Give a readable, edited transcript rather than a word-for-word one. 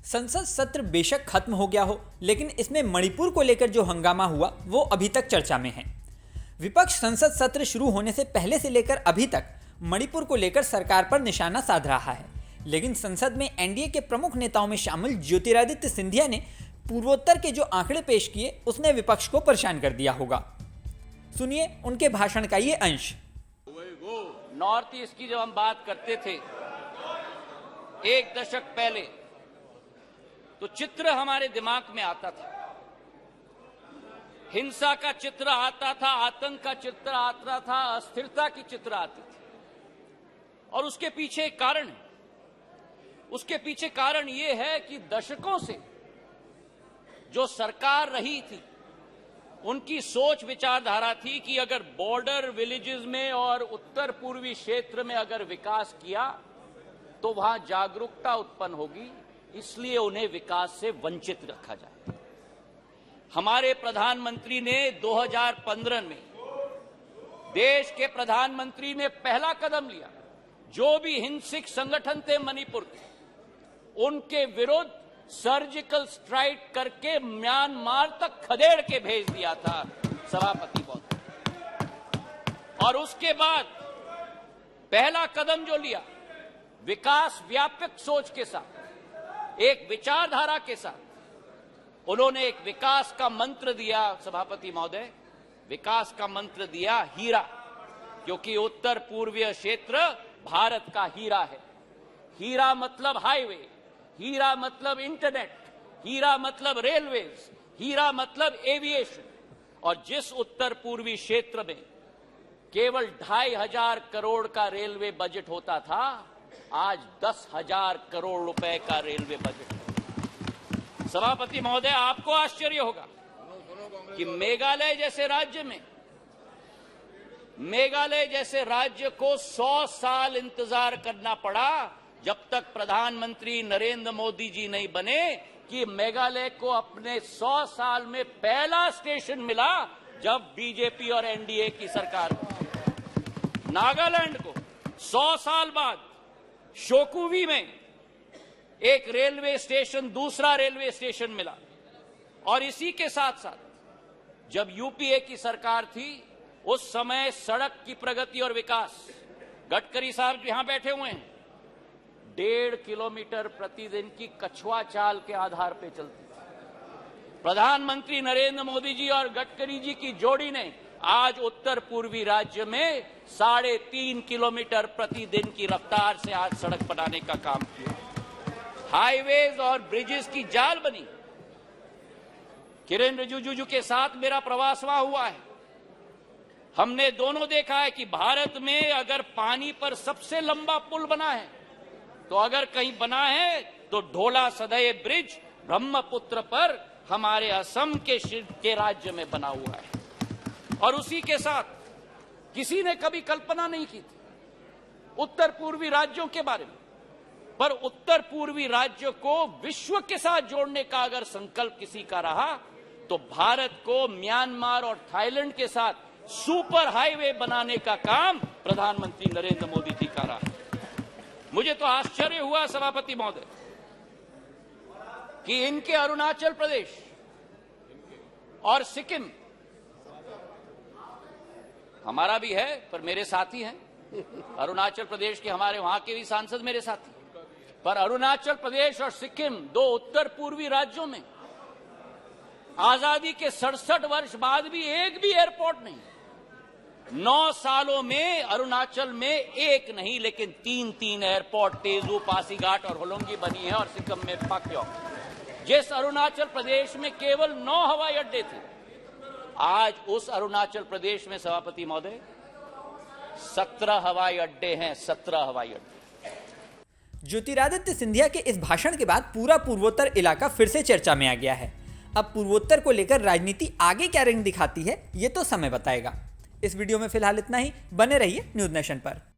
संसद सत्र बेशक खत्म हो गया हो, लेकिन इसमें मणिपुर को लेकर जो हंगामा हुआ वो अभी तक चर्चा में है। विपक्ष संसद सत्र शुरू होने से पहले से लेकर अभी तक मणिपुर को लेकर सरकार पर निशाना साध रहा है, लेकिन संसद में एनडीए के प्रमुख नेताओं में शामिल ज्योतिरादित्य सिंधिया ने पूर्वोत्तर के जो आंकड़े पेश किए उसने विपक्ष को परेशान कर दिया होगा। सुनिए उनके भाषण का ये अंश। नॉर्थ ईस्ट की जब हम बात करते थे एक दशक पहले, तो चित्र हमारे दिमाग में आता था, हिंसा का चित्र आता था, आतंक का चित्र आता था, अस्थिरता की चित्र आती थी। और उसके पीछे एक कारण है। उसके पीछे कारण यह है कि दशकों से जो सरकार रही थी उनकी सोच विचारधारा थी कि अगर बॉर्डर विलेजेस में और उत्तर पूर्वी क्षेत्र में अगर विकास किया तो वहां जागरूकता उत्पन्न होगी, इसलिए उन्हें विकास से वंचित रखा जाए। हमारे प्रधानमंत्री ने 2015 में देश के प्रधानमंत्री ने पहला कदम लिया। जो भी हिंसक संगठन थे मणिपुर के, उनके विरुद्ध सर्जिकल स्ट्राइक करके म्यांमार तक खदेड़ के भेज दिया था सभापति महोदय। और उसके बाद पहला कदम जो लिया, विकास व्यापक सोच के साथ, एक विचारधारा के साथ, उन्होंने एक विकास का मंत्र दिया सभापति महोदय, विकास का मंत्र दिया हीरा, क्योंकि उत्तर पूर्वीय क्षेत्र भारत का हीरा है। हीरा मतलब हाईवे, हीरा मतलब इंटरनेट, हीरा मतलब रेलवेज, हीरा मतलब एविएशन। और जिस उत्तर पूर्वी क्षेत्र में केवल 2500 करोड़ का रेलवे बजट होता था, आज 10,000 करोड़ रुपए का रेलवे बजट है। सभापति महोदय, आपको आश्चर्य होगा कि मेघालय जैसे राज्य को 100 साल इंतजार करना पड़ा जब तक प्रधानमंत्री नरेंद्र मोदी जी नहीं बने कि मेघालय को अपने 100 साल में पहला स्टेशन मिला जब बीजेपी और एनडीए की सरकार बनी। नागालैंड को 100 साल बाद शोकुवी में एक रेलवे स्टेशन, दूसरा रेलवे स्टेशन मिला। और इसी के साथ साथ जब यूपीए की सरकार थी उस समय सड़क की प्रगति और विकास, गडकरी साहब यहां बैठे हुए हैं, 1.5 किलोमीटर प्रतिदिन की कछुआ चाल के आधार पर चलती थी। प्रधानमंत्री नरेंद्र मोदी जी और गडकरी जी की जोड़ी ने आज उत्तर पूर्वी राज्य में 3.5 किलोमीटर प्रतिदिन की रफ्तार से आज सड़क बनाने का काम किया। हाईवेज और ब्रिजेस की जाल बनी। किरेन रिजिजू के साथ मेरा प्रवास वहां हुआ है। हमने दोनों देखा है कि भारत में अगर पानी पर सबसे लंबा पुल बना है, तो अगर कहीं बना है तो ढोला सदय ब्रिज ब्रह्मपुत्र पर हमारे असम के राज्य में बना हुआ है। और उसी के साथ किसी ने कभी कल्पना नहीं की थी उत्तर पूर्वी राज्यों के बारे में, पर उत्तर पूर्वी राज्यों को विश्व के साथ जोड़ने का अगर संकल्प किसी का रहा तो भारत को म्यांमार और थाईलैंड के साथ सुपर हाईवे बनाने का काम प्रधानमंत्री नरेंद्र मोदी जी का रहा। मुझे तो आश्चर्य हुआ सभापति महोदय कि इनके अरुणाचल प्रदेश और सिक्किम, हमारा भी है पर मेरे साथी हैं, अरुणाचल प्रदेश के हमारे वहां के भी सांसद मेरे साथी, पर अरुणाचल प्रदेश और सिक्किम, दो उत्तर पूर्वी राज्यों में आजादी के 67 वर्ष बाद भी एक भी एयरपोर्ट नहीं। 9 सालों में अरुणाचल में एक नहीं लेकिन 3 एयरपोर्ट, तेजू, पासीघाट और होलोंगी बनी है, और सिक्किम में पाक्योंग। जिस अरुणाचल प्रदेश में केवल 9 हवाई अड्डे थे, आज उस अरुणाचल प्रदेश में सभापति महोदय 17 हवाई अड्डे हैं, 17 हवाई अड्डे। ज्योतिरादित्य सिंधिया के इस भाषण के बाद पूरा पूर्वोत्तर इलाका फिर से चर्चा में आ गया है। अब पूर्वोत्तर को लेकर राजनीति आगे क्या रंग दिखाती है, ये तो समय बताएगा। इस वीडियो में फिलहाल इतना ही। बने रहिए न्यूज़ नेशन पर।